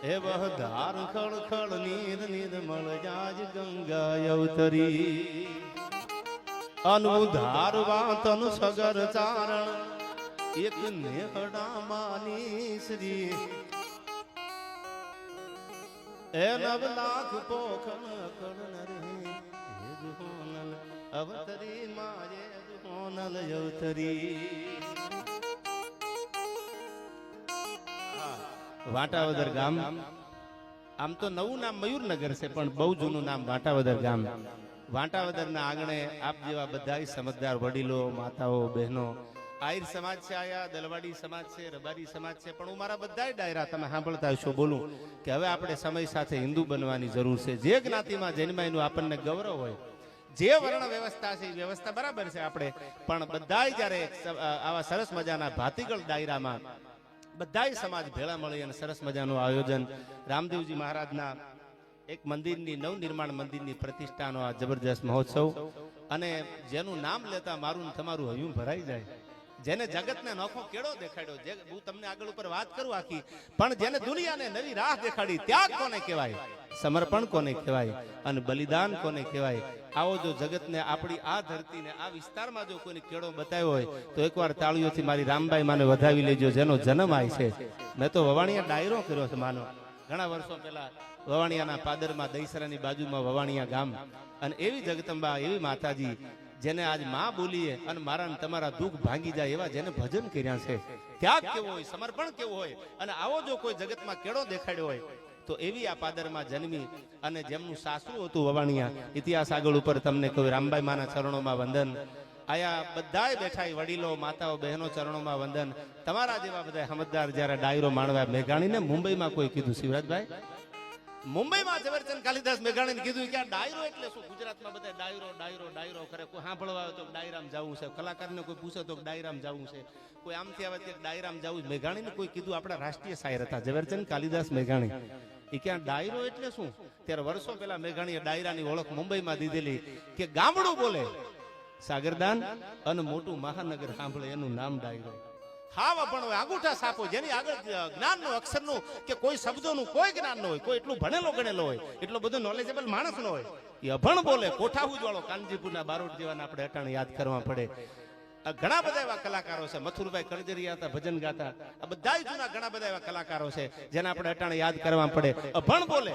એ બહધાર ખળ ખળ નીર નિર્મળ જાજ ગંગા અવતરી અનુધાર વાતન સગર ચારણ એક નેહડા માની શ્રી એ નવ લાખ પોખણ કરણ રે હોનલ અવતરી મારે હોનલ અવતરી વાટાવદર ગામ આમ તો નવું નામ મયુરનગર છે પણ બહુ જૂનું નામ વાટાવદર ગામ. વાટાવદરના આંગણે આપ જેવા બધા સમજદાર વડીલો, માતાઓ, બહેનો, આહિર સમાજ છે, આયા દલવાડી સમાજ છે, રબારી સમાજ છે, પણ હું મારા બધા ડાયરા તમે સાંભળતા હશો બોલું કે હવે આપણે સમય સાથે હિન્દુ બનવાની જરૂર છે. જે જ્ઞાતિમાં જન્માયનું આપણને ગૌરવ હોય, જે વર્ણ વ્યવસ્થા છે એ વ્યવસ્થા બરાબર છે આપણે, પણ બધા જ્યારે આવા સરસ મજાના ભાતીગળ ડાયરામાં બધા સમાજ ભેળા મળી અને સરસ મજાનું આયોજન રામદેવજી મહારાજના એક મંદિરની નવનિર્માણ મંદિરની પ્રતિષ્ઠાનો આ જબરજસ્ત મહોત્સવ, અને જેનું નામ લેતા મારું તમારું હૈયું ભરાઈ જાય, જેને જગતને નોખો કેળો દેખાડ્યો, જે હું તમને આગળ ઉપર વાત કરું આખી, પણ જેને દુનિયાને નવી રાહ દેખાડી, ત્યાગ કોને કહેવાય, સમર્પણ કોને કહેવાય અને બલિદાન કોને કહેવાય. આવો જો જગતને આપણી આ ધરતીને આ વિસ્તારમાં જો કોઈને કેળો બતાવ્યો હોય તો એકવાર તાળીઓથી મારી રામબાઈ માને વધાવી લેજો, જેનો જન્મ આય છે. મેં તો વવાણિયા ડાયરો કર્યો છે માનો ઘણા વર્ષો પહેલા, વવાણિયાના પાદરમાં દહીસરાની બાજુમાં વવાણિયા ગામ, અને એવી જગદંબા એવી માતાજી જેને આજ માં બોલીએ અને મારા તમારા દુઃખ ભાંગી જાય એવા જેને ભજન કર્યા છે. ત્યાગ કેવો હોય, સમર્પણ કેવું હોય, અને આવો જો કોઈ જગતમાં કેળો દેખાડ્યો હોય તો એવી આ પાદરમાં જન્મી અને જેમનું સાસરું હતું વવાણિયા, ઇતિહાસ આગળ ઉપર તમને કહ્યું. રામબાઈ માના ચરણોમાં વંદન, આયા બધાય બેઠા વડીલો, માતાઓ, બહેનો ચરણોમાં વંદન. તમારા જેવા બધા સમજદાર જયારે ડાયરો માણવા મેઘાણીને મુંબઈમાં કોઈ કીધું, શિવરાજભાઈ મુંબઈમાં ઝવેરચંદ કાલિદાસ મેઘાણીને કીધું કે આ ડાયરો એટલે શું? ગુજરાતમાં બધા ડાયરો ડાયરો ડાયરો કરે, કોઈ સાંભળવા આવે તો ડાયરામ જવું છે, કલાકારને કોઈ પૂછે તો ડાયરામ જવું છે, કોઈ આમથી આવે તો ડાયરામ જવું. મેઘાણીને કોઈ કીધું, આપણા રાષ્ટ્રીય શાયર હતા ઝવેરચંદ કાલિદાસ મેઘાણી, એ ક્યાં ડાયરો એટલે શું? ત્યારે વર્ષો પહેલા મેઘાણીએ ડાયરાની ઓળખ મુંબઈમાં દીધેલી કે ગામડું બોલે સાગરદાન અને મોટું મહાનગર સાંભળે એનું નામ ડાયરો. હાવ પણ હોય, આગુઠા સાપો, જેની આગળ જ્ઞાનનું અક્ષરનું કે કોઈ શબ્દોનું કોઈ જ્ઞાન ન હોય, કોઈ એટલું ભણેલો ગણેલો હોય, એટલો બધો નોલેજેબલ માણસ ન હોય, એ અભણ બોલે, કોઠાહુજ વાળો, કાનજીપુરના બારોટ જેવાના આપણે અટાણે યાદ કરવા પડે. ઘણા બધા એવા કલાકારો છે, મથુરભાઈ કળજરિયા હતા, ભજન ગાતા, આ બધા જૂના ઘણા બધા એવા કલાકારો છે જેને આપણે અટાણે યાદ કરવા પડે. અભણ બોલે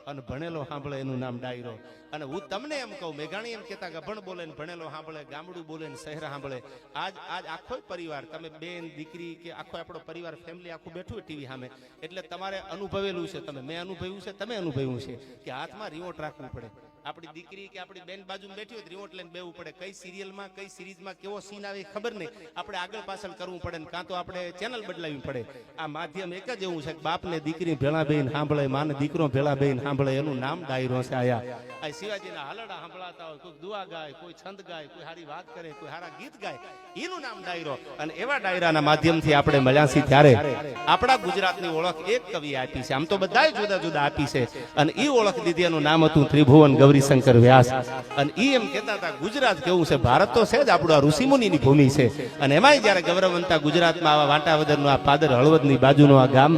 અને ભણેલો સાંભળે એનું નામ ડાયરો. અને હું તમને એમ કહું, મેઘાણી એમ કહેતા કે અભણ બોલે ને ભણેલો સાંભળે, ગામડું બોલે ને શહેર સાંભળે. આજ આખો પરિવાર, તમે બેન દીકરી કે આખો આપણો પરિવાર ફેમિલી આખું બેઠું ટીવી સામે, એટલે તમારે અનુભવેલું છે, તમે મેં અનુભવ્યું છે, તમે અનુભવ્યું છે કે હાથમાં રિમોટ રાખવું પડે. આપણી દીકરી કે આપણી બેન બાજુ બેઠી હોય રિમોટ લઈને બેવું પડે, કઈ સિરિયલમાં કઈ સિરીઝમાં કેવો સીન આવે ખબર નહીં, આપણે આગળ પાછળ કરવું પડે ને કાં તો આપણે ચેનલ બદલાવી પડે. આ માધ્યમ એક જ એવું છે કે બાપને દીકરી ભેળા બેન સાંભળે, માને દીકરો ભેળા બેન સાંભળે, એનું નામ ડાયરો છે. આયા આ શિવાજીના હાલડા સાંભળાતા હોય, કોઈ દુઆ ગાય, કોઈ છંદ ગાય, કોઈ સારી વાત કરે, કોઈ સારા ગીત ગાય, એનું નામ ડાયરો. અને એવા ડાયરાના માધ્યમથી આપણે મળ્યા છીએ ત્યારે આપણા ગુજરાતની ઓળખ એક કવિએ આપી છે, આમ તો બધા જુદા જુદા આપી છે, અને એ ઓળખ દીધી એનું નામ હતું ત્રિભુવન ગૌરીશંકર વ્યાસ. અને એ એમ કહેતા હતા ગુજરાત કેવું છે, ભારત તો છે જ આપણું આ ઋષિમુનિની ભૂમિ છે, અને એમાંય જયારે ગૌરવવંતા ગુજરાતમાં આવા વાંટાવદરનું આ પાદર હળવદની બાજુનું આ ગામ,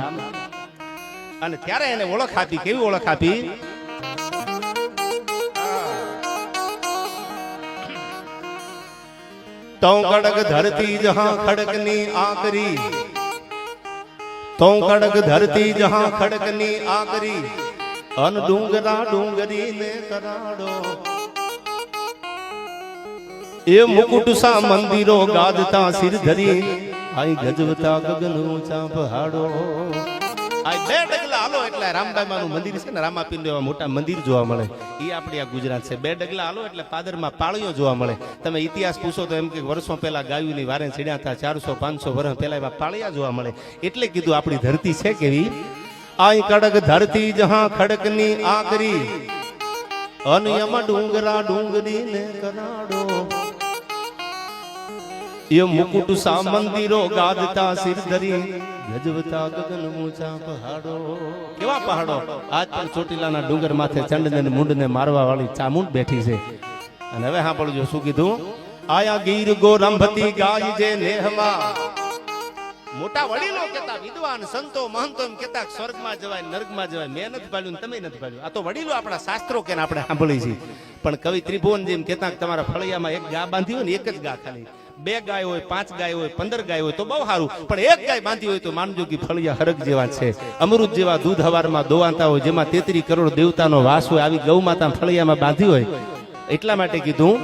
અને ત્યારે એને ઓળખ આપી. કેવી ઓળખ આપી? તો કડક ધરતી જહાં ખડકની આકરી, તો કડક ધરતી જહાં ખડકની આકરી, અન ડુંગરા ડુંગરી ને કરાડો, એ મુકુટ સા મંદિરો ગાદતા સિર ધરી, આઈ ગજવતા ગગન ઊંચા પહાડો. આ બે ડગલા હાલો એટલે રામબાઈ માનું મંદિર છે ને, રામાપીર એવા મોટા મંદિર જોવા મળે, એ આપણી આ ગુજરાત છે. બે ડગલા હાલો એટલે પાદરમાં પાળીઓ જોવા મળે. તમે ઇતિહાસ પૂછો તો એમ કે વર્ષો પહેલા ગાયુની વારે સીડ્યા હતા, 400-500 વર્ષ પહેલા એવા પાળિયા જોવા મળે. એટલે કીધું આપણી ધરતી છે કેવી? આઈ કડક ધરતી જહાં ખડકની આકરી, અનિયમ ડુંગરા ડુંગરી ને કરાડો, એ મુકુટ સા મંદિરો ગાદતા સિર ધરી, ગજવતા ગગન ઊંચા પહાડો. કેવા પહાડો? આજ પણ ચોટીલાના ડુંગર માથે ચંડને મુંડને મારવા વાળી ચામુંડ બેઠી છે. અને હવે સાંભળજો શું કીધું? આયા ગીર ગોરંભતી ગાય જે નેહમાં, મોટા વડીલો કહેતા, વિદ્વાન સંતો મહંતો એમ કહેતા સ્વર્ગમાં જવાય નર્કમાં જવાય. મેં નથી પાડ્યું ને તમે નથી પાડ્યું. આ તો વડીલો આપણા શાસ્ત્રો કે આપણે સાંભળી છીએ. પણ કવિ ત્રિભુવન જેમ કહેતા કે તમારા ફળિયામાં એક ગા બાંધી હોય ને, એક જ ગા ખાલી, 2 ગાય હોય, 5 ગાય હોય, 15 ગાય હોય તો બહુ સારું, પણ એક ગાય બાંધી હોય તો માનજો કે ફળિયા હરક જેવા છે. અમૃત જેવા દૂધ હવારમાં દોવાતા હોય, જેમાં 33 કરોડ દેવતાનો વાસ હોય, આવી ગૌ માતા ફળિયામાં બાંધી હોય. એટલા માટે કીધું,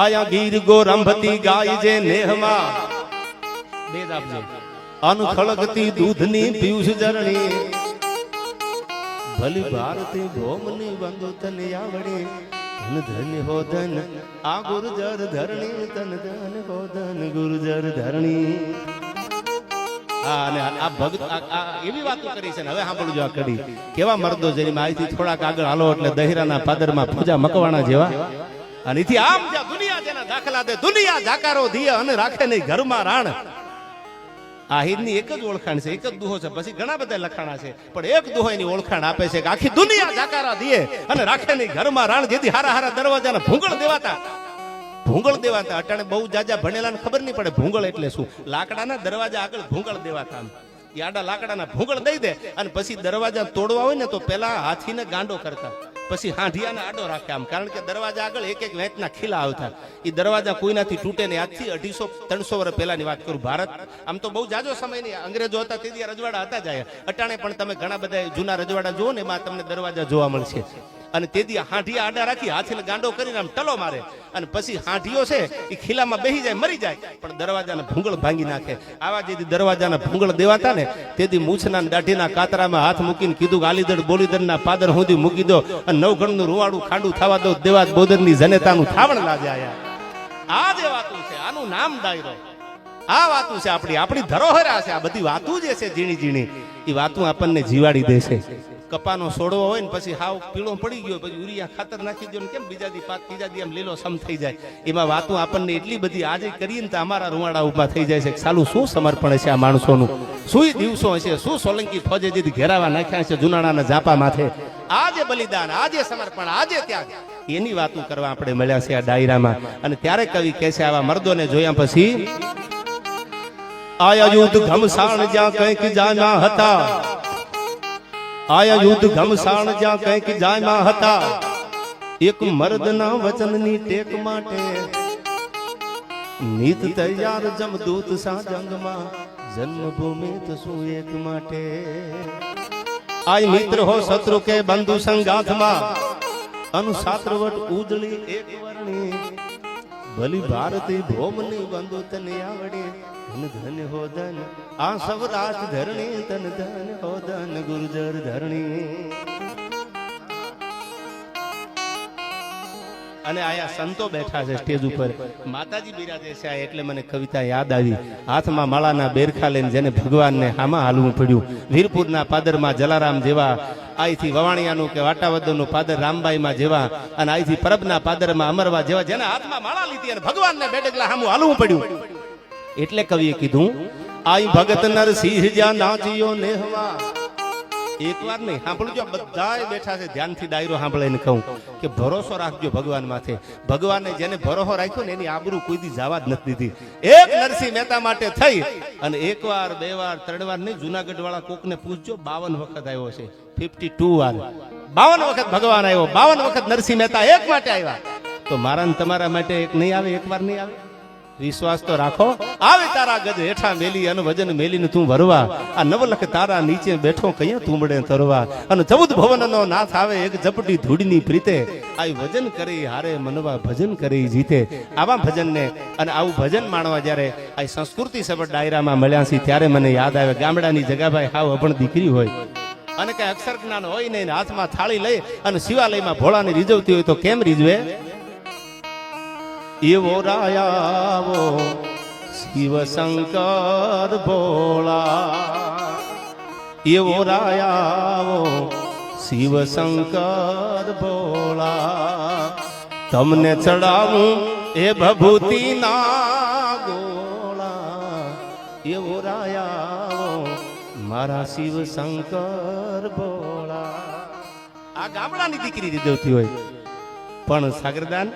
આયા ગીર ગોરંભતી ગાય જે નેહમાં બેદ આપજે, અનખળગતી દૂધની પિયુષ જરણી, ભલી ભારતી ભોમની બંધુ તને આવડે, ધન ધન હો ધન આ ગુર્જર ધરણી, તન ધન હો ધન ગુર્જર ધરણી. અને આ ભક્ત એવી વાતો કરી છે ને. હવે સાંભળજો આ કડી કેવા મર્દો જેની અહીંથી થોડાક આગળ હાલો એટલે દહેરાના પાદરમાં પૂજા મકવાણા જેવા. અને એથી આમ જ્યાં દુનિયા જેના દાખલા દે, દુનિયા જાકારો દિયે અને રાખે નહીં ઘરમાં રાણ. આ હિરની એક જ ઓળખાણ છે, એક જ દુહો છે. પછી ઘણા બધા લખાણા છે, પણ એક દુહો એની ઓળખાણ આપે છે કે આખી દુનિયા જાકારા દિયે અને રાખે નહીં ઘરમાં રાણ. જેથી હારા હારા દરવાજાના ભૂંગળ દેવાતા, ભૂંગળ દેવાતા. અટાણે બહુ જાજા ભણેલા ખબર નહીં પડે ભૂંગળ એટલે શું. લાકડાના દરવાજા આગળ ભૂંગળ દેવાતા. એ આડા લાકડાના ભૂંગળ દઈ દે અને પછી દરવાજા તોડવા હોય ને તો પેલા હાથીને ગાંડો કરતા, પછી હાંઢિયાને આડો રાખે આમ. કારણ કે દરવાજા આગળ એક એક વેચના ખીલા આવતા. એ દરવાજા કોઈનાથી તૂટે નહીં. આજથી 250-300 વર્ષ પહેલાની વાત કરું. ભારત આમ તો બહુ જાજો સમય નહીં, અંગ્રેજો હતા તેથી રજવાડા હતા જાય. અટાણે પણ તમે ઘણા બધા જૂના રજવાડા જુઓ ને, એમાં તમને દરવાજા જોવા મળશે. અને તેથી હાંઢિયા આડા રાખી હાથીને ગાંડો કરીને આમ ટલો મારે અને પછી હાંઢિયો છે એ ખીલામાં બેસી જાય, મરી જાય, પણ દરવાજાના ભૂંગળ ભાંગી નાખે. આવા જેથી દરવાજાના ભૂંગળ દેવાતા ને તેથી મૂછના દાઢીના કાતરામાં હાથ મૂકીને કીધું કે આલીદળ બોલીદળના પાદર સુધી મૂકી દો અને નવઘણનું રૂવાડું ખાંડું થવા દો, દેવાજ બોદરની જનેતાનું થાવણ લાગ્યા. આ જે વાતું છે આનું નામ ડાયરો. આ વાતું છે આપણી ધરોહર છે. આ બધી વાતું જે છે ઝીણી ઝીણી એ વાતું આપણને જીવાડી દે છે. કપાનો છોડવો હોય ને પછી હાવ પીળો પડી ગયો, પછી યુરિયા ખાતર નાખી દો ને કેમ બીજા દી પાક ત્રીજા દી આમ લીલો સમ થઈ જાય. એમાં વાતું આપણને એટલી બધી આજે કરીએ ને તો અમારા રૂવાડા ઉભા થઈ જાય છે. સાલું શું સમર્પણ છે આ માણસોનું, શું દિવસો હશે, શું સોલંકી ફોજે જેથી ઘેરાવા નાખ્યા છે જુનાણાના ઝાપા માથે. આજે બલિદાન, આજે સમર્પણ, આજે ત્યાગ, એની વાતું કરવા આપણે મળ્યા છે આ ડાયરામાં. અને ત્યારે કવિ કહે છે આવા મર્દોને જોયા પછી, આયા યુદ્ધ ઘમસાણ જ્યાં કંઈક જામ્યા હતા, આયા યુદ્ધ ઘમસાણ જ્યાં કંઈક જામ્યા હતા, એક મર્દના વચનની ટેક માટે નીત તૈયાર જમદૂત સા જંગમાં, જન્મભૂમિ તો શું એક માટે. આય મિત્ર હો શત્રુ કે બંધુ સંગાથમાં, અનુશાસ્ત્રવટ ઉજળી એક વર્ણી, ભલી ભારતી ભોમની બંધુ તને આવડે, ધન ધન હો ધન આ સૌરાષ્ટ્ર ધરણી, તન ધન હો ધન ગુર્જર ધરણી. અને આયા સંતો બેઠા છે સ્ટેજ ઉપર, માતાજી બિરાજે છે. એટલે મને કવિતા યાદ આવી. હાથમાં માળાના બેરખા લઈને જેને ભગવાનને હામાં હાલવું પડ્યું. વીરપુરના પાદરમાં જલારામ જેવા, અહીંથી વવાણિયાનું કે વાટાવદરનું પાદર રામબાઈમાં જેવા, અને અહીંથી પરબના પાદરમાં અમરવા જેવા, જેના હાથમાં માળા લીધી અને ભગવાનને બેડગલા હામું હાલવું પડ્યું. એટલે કવિએ કીધું, આઈ ભગત નરસિંહ જ્યાં નાચિયો નેહવા. એકવાર નહીં સાંભળજો, બધાય બેઠા છે ધ્યાનથી ડાયરો સાંભળીને કહું કે ભરોસો રાખજો ભગવાન માથે. ભગવાને જેને ભરોસો રાખ્યો ને એની આબરૂ કોઈ દી જવા જ નથી દીધી. એક નરસિંહ મહેતા માટે થઈ અને 1 વાર 2 વાર 3 વાર નહીં, જુનાગઢ વાળા કોકને પૂછજો 52 વખત આવ્યો છે. 52 વાર, 52 વખત ભગવાન આવ્યો, 52 વખત નરસિંહ મહેતા એક માટે આવ્યા. તો મારા ને તમારા માટે એક નહીં આવે, એક વાર નહીં આવે. વિશ્વાસ તો રાખો. આવે તારા ગજ હેઠા મેલી અને વજન મેલીને તું ભરવા, આ 9 લખ તારા નીચે બેઠો કયા તુંબડે તરવા, અને 14 ભવનનો નાથ આવે એક ઝપટી ધૂળની પ્રીતે, આઈ વજન કરી હારે મનવા ભજન કરી જીતે. આવા ભજનને અને આવું ભજન માણવા જ્યારે આ સંસ્કૃતિ સભર ડાયરામાં મળ્યા છે ત્યારે મને યાદ આવે ગામડાની જગાભાઈ હાવ અભણ દીકરી હોય અને કઈ અક્ષર જ્ઞાન હોય નહીં, હાથમાં થાળી લઈ અને શિવાલયમાં ભોળાને રીઝવતી હોય તો કેમ રીઝવે? એવો રાયાવો શિવ શંકર ભોળા, એવો રાયાવો શિવ શંકર ભોળા, તમને ચડાવું એ ભભૂતિ ના ગોળા, એવો રાયાવો મારા શિવ શંકર ભોળા. આ ગામડાની દીકરી રીઝવતી હોય પણ સાગરદાન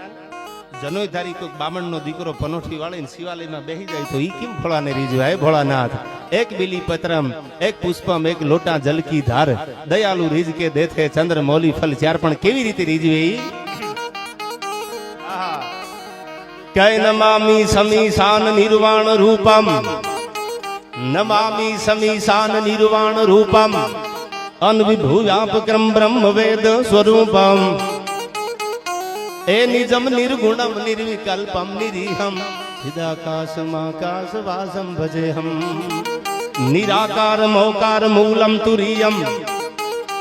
જનોય ધારી કોઈ બામણનો દીકરો પનોઠી વાળીને શિવાલયમાં બેસી જાય તો ઈ કેમ ભોળાને રીઝવે? હે ભોળાનાથ, એક બીલી પત્રમ, એક પુષ્પમ, એક લોટા જલકી ધાર, દયાલુ રીઝ કે દેથે ચંદ્ર મૌલી ફલ ચાર. પણ કેવી રીતે રીઝવે ઈ? કય નમામી સમીશાન નિર્વાણ રૂપમ, નમામી સમીશાન નિર્વાણ રૂપમ, અનવિભૂવ્યાપક્રમ બ્રહ્મ વેદ સ્વરૂપમ, એ નિજમ નિર્ગુણમ નિર્વિકલ્પમ નિરીહમ, ચિદાકાશમાકાશ વાસમ ભજેહમ, નિરાકાર મૌકાર મૂલમ તુરીયમ,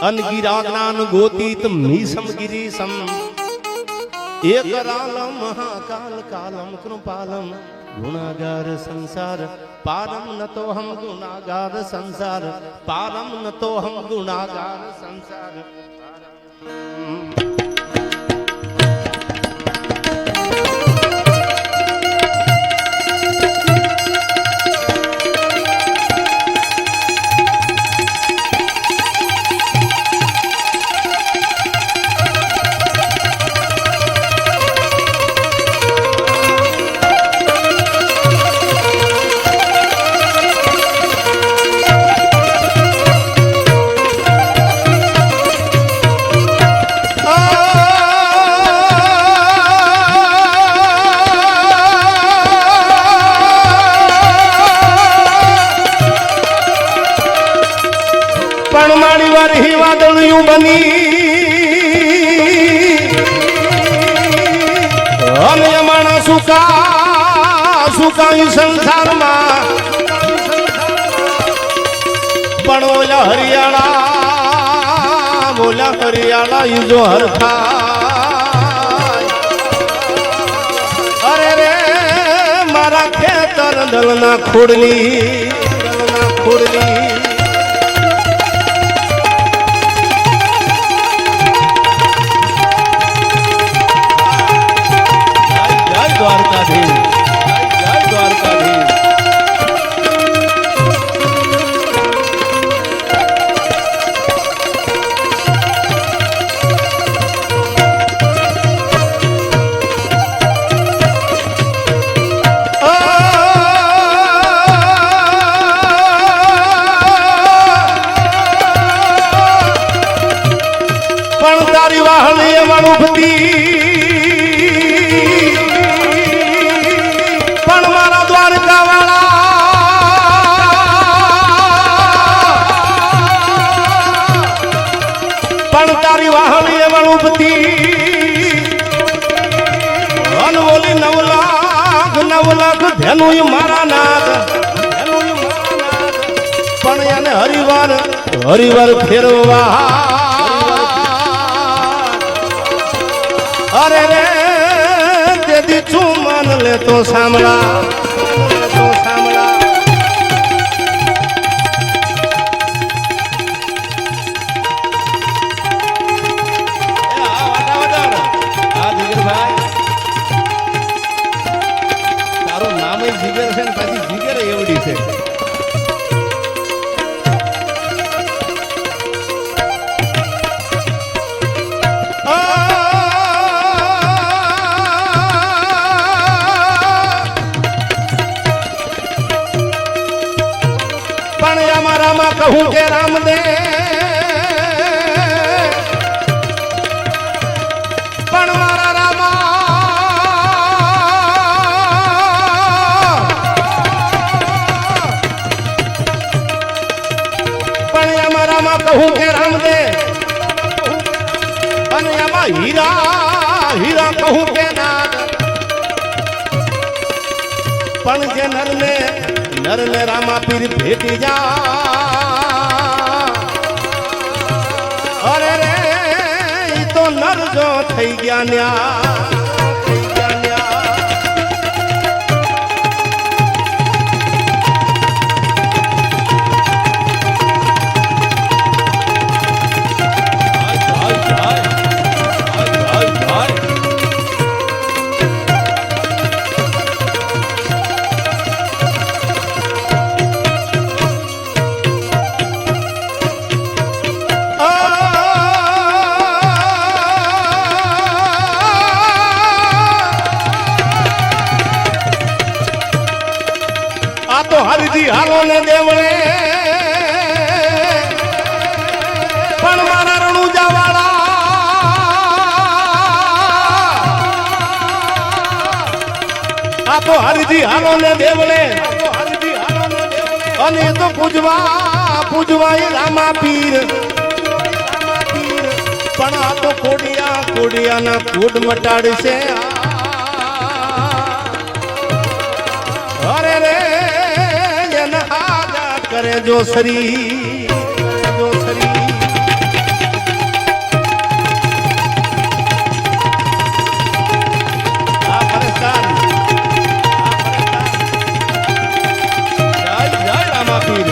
અનગિરા જ્ઞાન ગોતીત મીસમ ગિરીશમ, એકરાલમ મહાકાલ કાલમ કૃપાલમ, ગુણાગાર સંસાર પારમ નતો હમ ગુણાગાર સંસાર, પારમ નતો હમ ગુણાગાર સંસાર. પણ મારી વારી વાદળિયું બની અને અમારા સુકાઈ સંસારમાં, પણ ઓલા હરિયાળા ઈજો હરખા. અરે રે મારા ખેતર દલના ખોડલી દ્વારકાધીશ, જય દ્વારકાધીશ. પણ તારી વાહલી વાળું ભતી, પણ મારા દ્વારકા વાળા પણ તારી વાહલી વાળું ભતી, અનવોલી 9 લાખ ધેનું મારા નાથ, પણ એને હરિવાર ફેરવા. અરે રે તેથી છું મન લે તો સાંભળા. તારું નામ જીગર છે ને પાછી જીગર એવડી છે. કહું કે રામદે પણ મારા રામા પણ અમારામાં કહું કે રામદે, અને આમાં હીરા કહું કે નાદ, પણ જે નરને રામા પીર ભેટી જા. અરે રે ઈ તો નર જો થઈ ગયા ન્યા. હરજી હાલો ને દેવળે પણ મારા રણુજા વાળા આ તો હરજી હાલો ને દેવળે અને એ તો પૂજવા એ રામા પીર પણ આ તો કોડિયાના કૂડ મટાડશે અરે રે એના આજા કરે જો સરી આ પરસ્તાન જય રામા પીર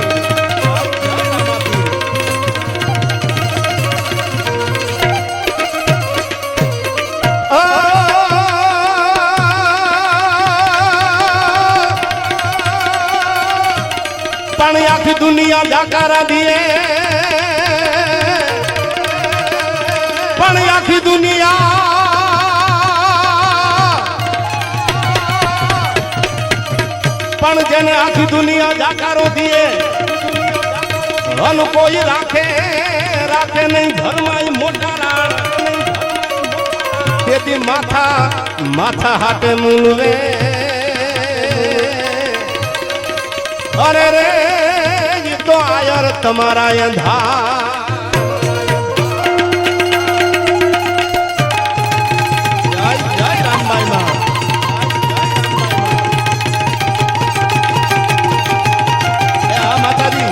આખી દુનિયા જાકારા દીએ પણ આખી દુનિયા પણ જેને આખી દુનિયા જાકારો દીએ અન કોઈ રાખે નહીં ઘરમાં મોટા રાણ તેથી માથા હાથે મૂલવે અરે રે તો આયર તમારા અંધા જય રામભાઈ માં હા માતાજી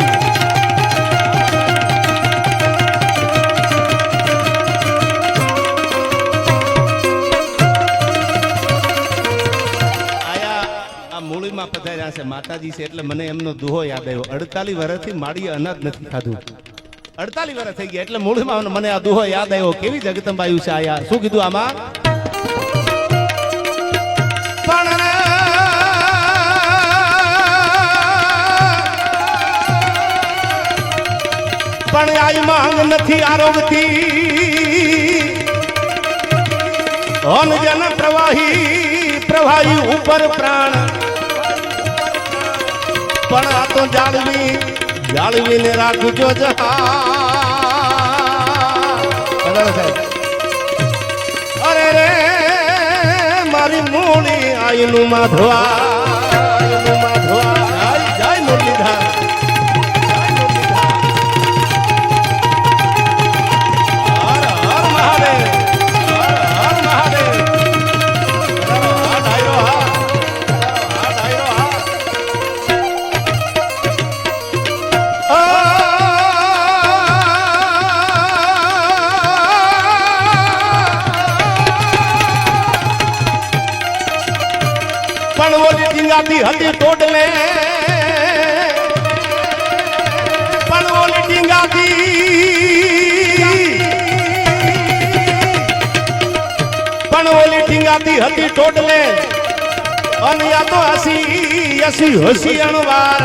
મૂળીમાં પધાર્યા છે માતાજી છે એટલે મને એમનો દુહો યાદ આવ્યો 48 વર્ષથી માળીએ અનાજ નથી ખાધું 48 વર્ષ થઈ ગયા એટલે મૂળીમાં મને આ દુહો યાદ આવ્યો કેવી જગદંબાયું છે આયા શું કીધું આમાં પણ આઈ માંગ નથી આરોગતી અન જન પ્રવાહી ઉપર પ્રાણ પણ આ તો જાળવીને રાખજો અરે રે મારી મૂળી આઈનું માધવા જય મુરલીધર હતી ટોડલે પણ ઓલી ટીંગાતી હતી ટોડલે અને આ તો હસી અણવાર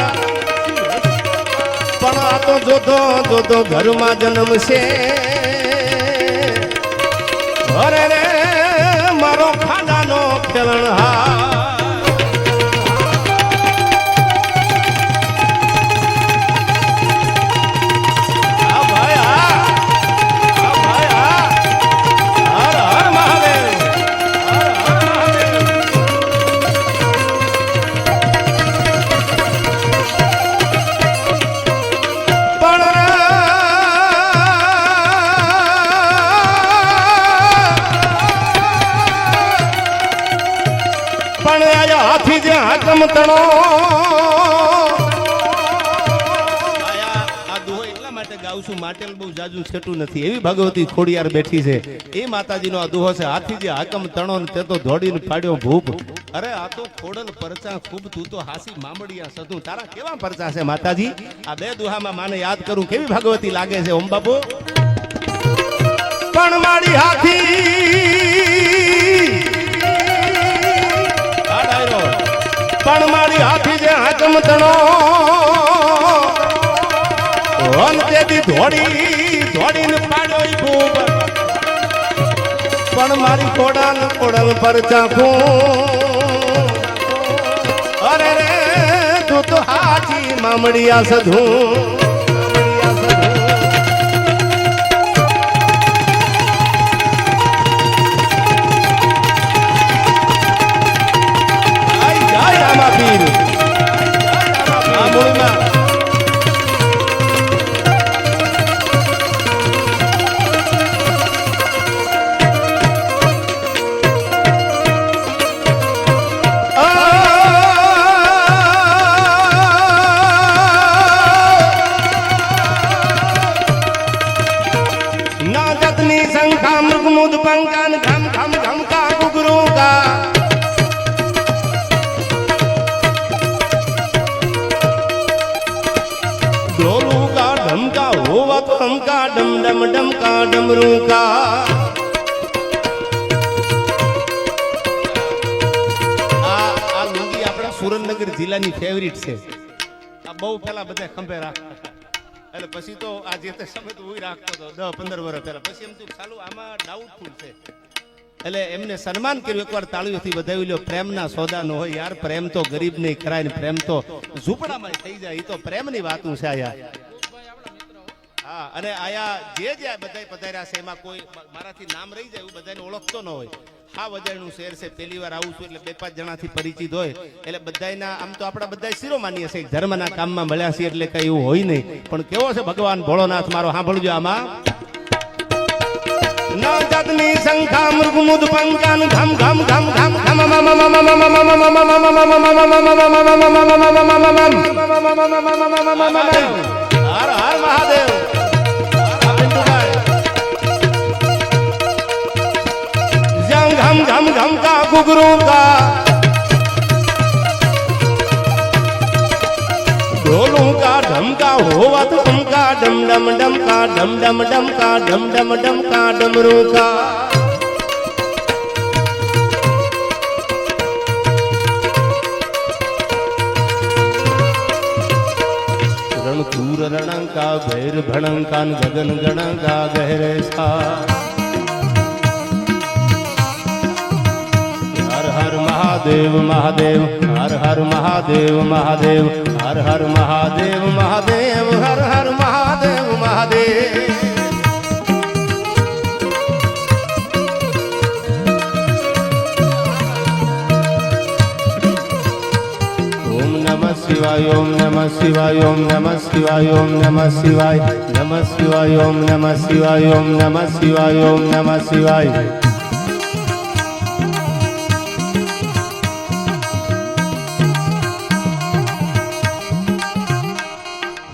પણ આ તો જોતો ઘરમાં જન્મ છે અરે રે મારો ખાનાનો ખેલણહાર હાથી જે હાકમ તણો આ દુહો એટલા માટે ગાઉં છું માટેલ બહુ જાજુ છેટું નથી એવી ભગવતી ખોડિયાર બેઠી છે એ માતાજીનો આ દુહો છે હાથી જે હાકમ તણો ને તે તો દોડીને પાડ્યો ભૂપ અરે આ તો ખોડલ પરચા ખૂબ તું તો હાસી મામડિયા સતું તારા કેવા પરચા છે માતાજી આ બે દુહામાં માને યાદ કરું કેવી ભગવતી લાગે છે ઓમ બાપુ પણ મારી હાથી પણ મારી હાથી જે હાકમ તણો તેથી દોડીને પાડ્યો ભૂપ પણ મારી કોડલ પર ચાખું અરે રે તું તો હાજી મામડિયા સધું पंकान घम घम घम का गुगरू का ढोलू का ढमका होवा तो हमका डम डम डम का डमरू का આ લુંગી આપણા સુરેન્દ્રનગર જિલ્લાની ફેવરિટ છે આ બહુ પેલા બધા ખંભે રાખતા એટલે પછી તો આ જે તે સમય તો હું રાખતો હતો 10-15 વર્ષ પહેલા પછી એમ થયું ચાલુ આમાં ડાઉટફુલ છે એટલે એમને સન્માન કર્યું એકવાર તાળીઓથી વધાવી લ્યો પ્રેમના સોદા નો હોય યાર પ્રેમ તો ગરીબ નહીં કરાય ને પ્રેમ તો ઝૂંપડામાં થઈ જાય એ તો પ્રેમની વાતું છે આયા હા અને આયા જે બધાય પધાર્યા છે એમાં કોઈ મારાથી નામ રહી જાય એવું બધાને ઓળખતો ન હોય હા વજાણનું શહેર છે પહેલી વાર આવું છું એટલે 2-5 જણાથી પરિચિત હોય એટલે બધાયના આમ તો આપણા બધા શિરોમાનીય છે ધર્મના કામમાં મળ્યા છે એટલે કઈ એવું હોય નહીં પણ કેવો છે ભગવાન ભોળોનાથ મારો સાંભળજો આમાં ના જાતની શંખા મૃગ મુદ પંકાન ઘમ ઘમ ઘમ ઘમ હર હર મહાદેવ घम घम घम का गुगरू का ढोलों का ढमका होवा तो उनका डम डम डम का डम डम डम का डम डम डम का डमरू का रणकूर रणंका भैर भणंका गगन गणंका गहरे सा महादेव महादेव हर हर महादेव महादेव हर हर महादेव महादेव हर हर महादेव महादेव ओम नमः शिवाय ओम नमः शिवाय ओम नमः शिवाय ओम नमः शिवाय नमः शिवाय ओम नमः शिवाय ओम नमः शिवाय ओम नमः शिवाय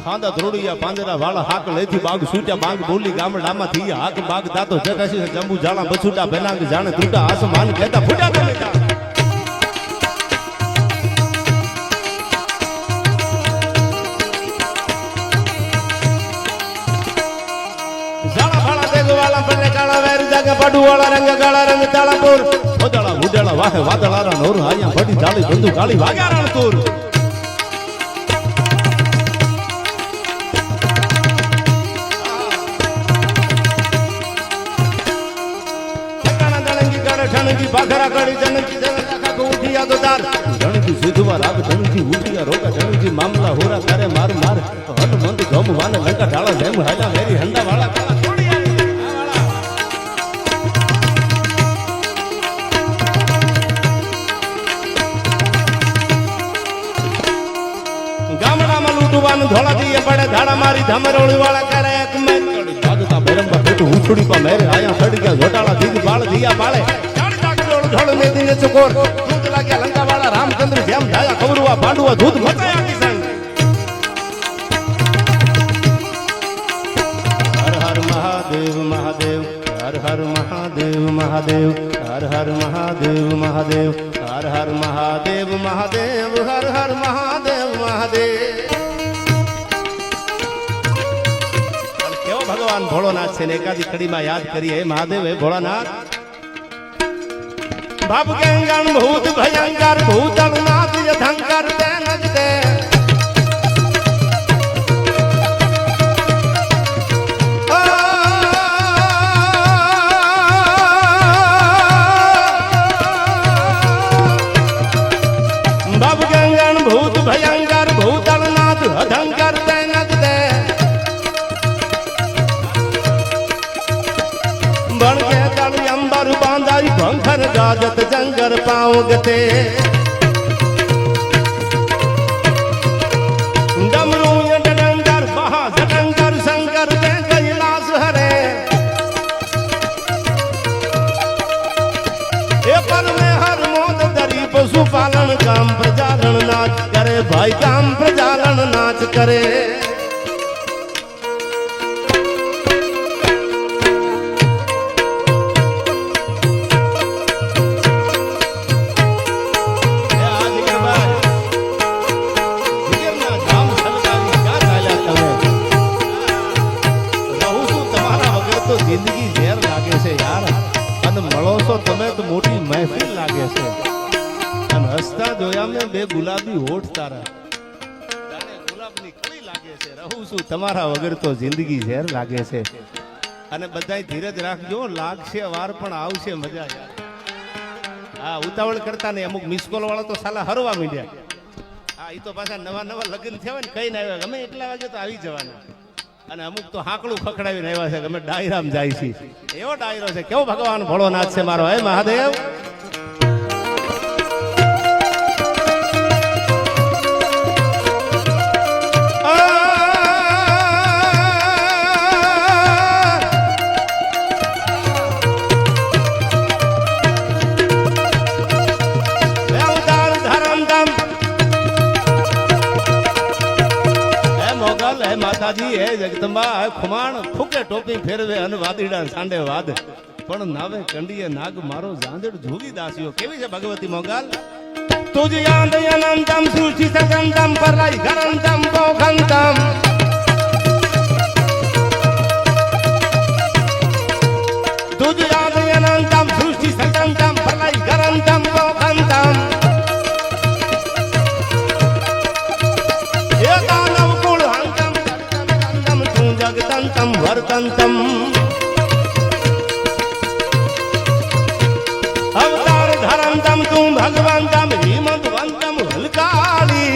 ખાંદા ધ્રોડિયા પાંદરા વાળા હાક લેથી બાગ સૂટ્યા બાગ બોલી ગામડામાં થઈ હાક બાગ દાતો જગાસી જંબુ જાળા બછુટા બેલાંગ જાણે તૂટા આસમાન કહેતા ફૂટ્યા બેટા જાળા ભાળા દેગ વાળા પડે કાળા વેર જાગે પાડુ વાળા રંગ કાળા રંગ તાળાપુર ઓદળા ઉડળા વાહે વાદળારા નોર આયા ફડી જાળી બંદુ કાળી વાગ્યા રણતુર धनकी बाखरा कड़ी धनकी धनका को उठिया तो तार धनकी सिद्धवा राग धनकी उठिया रोका धनकी मामला होरा करे मार मार हन मंद गम वाने लंका ढाला जेम हाला मेरी हंडा वाला काला छोड़िया गामड़ा में लूटवान धोला दिए पड़े धाड़ा मारी धमरोड़ी वाला करे एक मैं भागता बेरंबा पेट उछड़ी पा मेरे आया सड़ गया झोटाला दीद बाल दिया बाले ढोल में दिने चकोर दूध लाग्या लंका वाला रामचंद्र जेम जाया खबरुआ पांडुआ दूध मचाया की संग हर हर महादेव महादेव हर हर महादेव महादेव हर हर महादेव महादेव हर हर महादेव महादेव हर हर महादेव महादेव केवो भगवान भोळोनाथ छे ने एकादी कड़ी में याद करिए महादेव हे भोळानाथ भव गंगन भूत भयंकर भूतनाथ यथंकर तेनज दे भव गंगन भूत भयंकर पण के तली अंबर बांधाई भंखर गाजत जंगर पाँव गते डमरू डंगर महा जटंगर शंकर दे कैलाश हरे ए पर में हर मोद दरी पशु पालन काम प्रजालन नाच करे भाई काम प्रजालन नाच करे जिंदगी ઝેર લાગે છે યાર અને મળો છો તમે તો મોટી મહેફિલ લાગે છે અને હસતા જોયા મેં બે ગુલાબી હોઠ તારા જાણે ગુલાબની કળી લાગે છે રહું છું તમારા વગર તો જિંદગી ઝેર લાગે છે અને બધાય ધીરજ રાખજો લાગશે વાર પણ આવશે મજા યાર હા ઉતાવળ કરતા નહીં અમુક મિસકોલ વાળા તો સાલા હરવા માંડ્યા હા એ તો પાછા નવા નવા લગ્ન થયા હોય ને કઈ ના આવ્યા ગમે એટલા વાગે તો આવી જવાના અને અમુક તો હાકડું ખખડાવીને આવ્યા છે અમે ડાયરામ જાય છે એવો ડાયરો છે કેવો ભગવાન ભોળો નાથ છે મારો હે મહાદેવ માતાજી હે જગદંબા ખુમાણ ફૂકે ટોપી ફેરવે અને વાદીડા સાંડે વાદ પણ નાવે કંડીએ નાગ મારો જાંજડ જોગી દાસીઓ કેવી છે ભગવતી મોગલ તુજ યાદ અનંતમ સૃષ્ટિ સગંતમ પરલાઈ ગરંતમ બોખંતમ તુજ યાદ અનંતમ સૃષ્ટિ સગંતમ પરલાઈ ગરંતમ બોખંતમ जगदंतम वर्तंतम अवतार धरंतम तुम भगवंतम हिमंतवंतम हलकाली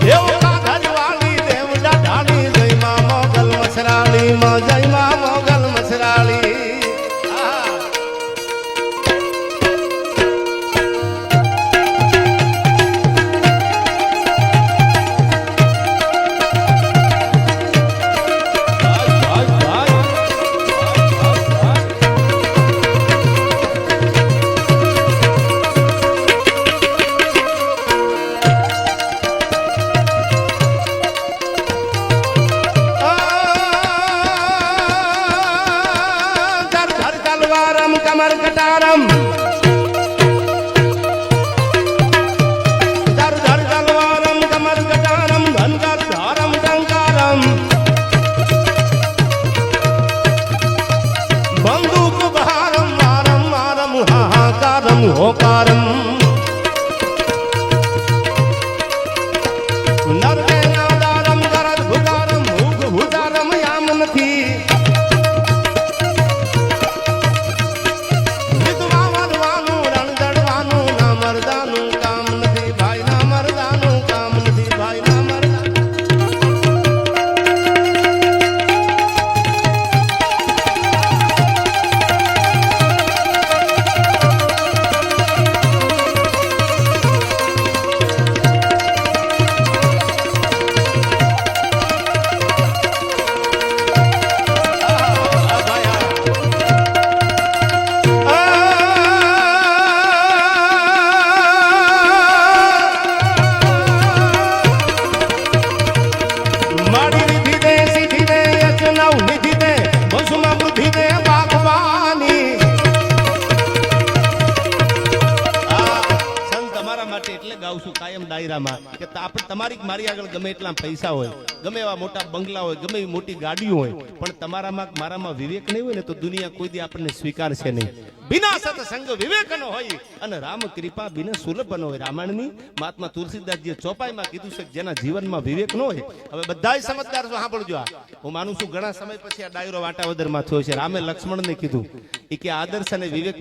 देवता धजवाली देवता ढाली जय मां मोगल मसराली मां जय मां मोगल मसराली कमर कटारम धर धर तलवारम कमर कटारम धनकर धारम टंकारम बंदूक बहारम मारम मारम हाहाकारम होकारम नरके नादारम गरद भुजारम भूग भुजारम याम नथी ડાયરામાં કે આપણે તમારી મારી આગળ ગમે એટલા પૈસા હોય ગમે એવા મોટા બંગલા હોય ગમે એવી મોટી ગાડીઓ હોય પણ તમારામાં મારામાં વિવેક નહીં હોય ને તો દુનિયા કોઈ દી આપણને સ્વીકારશે નહીં बिना सत्संग विवेकनो होई अने राम कृपा बिना सुलभनो होय। रामायणनी महात्मा तुलसीदास जी चौपाईमां कीधुं छे जेना जीवनमां विवेक न होय। हवे बधाय समझदार छो सांभळजो। हुं मानुं छुं घणा समय पछी आ डायरो वाटावदरमां थयो छे। रामे लक्ष्मणने कीधुं ई के आदर्श अने विवेक